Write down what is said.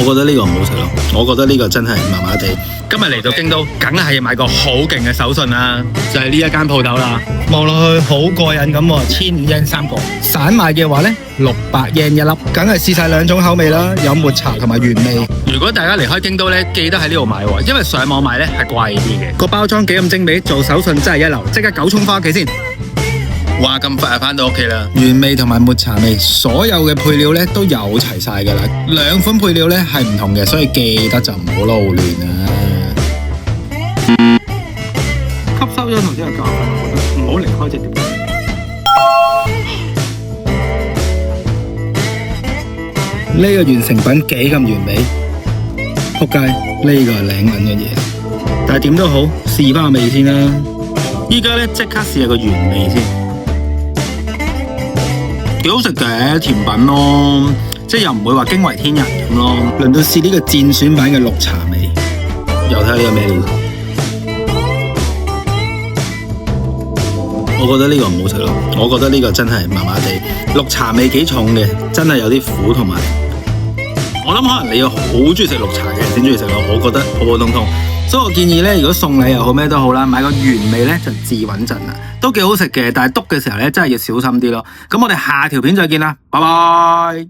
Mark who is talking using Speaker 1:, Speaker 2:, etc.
Speaker 1: 覺得呢個唔好食咯，我覺得呢個真係麻麻地。
Speaker 2: 今日嚟到京都，梗係要買個好勁嘅手信啦，就係呢一間鋪頭啦。望落去好過癮咁喎，1500 yen 3個。散賣嘅話呢，600 yen 一粒，梗係試晒2種口味啦，有抹茶同埋原味。如果大家離開京都呢，記得喺呢度買喎，因為上網買呢係貴啲嘅。個包裝幾咁精美，做手信真係一流，即刻9衝翻屋企先。哇！咁快就翻到屋企啦，原味同埋抹茶味，所有嘅配料咧都有齊晒噶啦。2款配料咧係唔同嘅，所以記得就唔好撈亂啊！吸收咗頭先嘅教訓，我覺得唔好離開隻碟。呢個完成品幾咁完美，仆街！呢個係領撚嘅嘢，但係點都好，試翻個味先啦。依家咧即刻試下個原味先。幾好食嘅甜品咯，即係又唔會話驚為天人咁咯。輪到試呢個戰選版嘅綠茶味，又睇下呢個咩料。我覺得呢個唔好食咯，我覺得呢個真係麻麻地。綠茶味幾重嘅，真係有啲苦同埋。我諗可能你要好中意食綠茶嘅人先中意食咯，我覺得普普通通。所以我建議咧，如果送禮又好咩都好啦，買個原味咧就至穩陣啦，都幾好食嘅。但係篤嘅時候咧，真係要小心啲咯。咁我哋下條片再見啦，拜拜。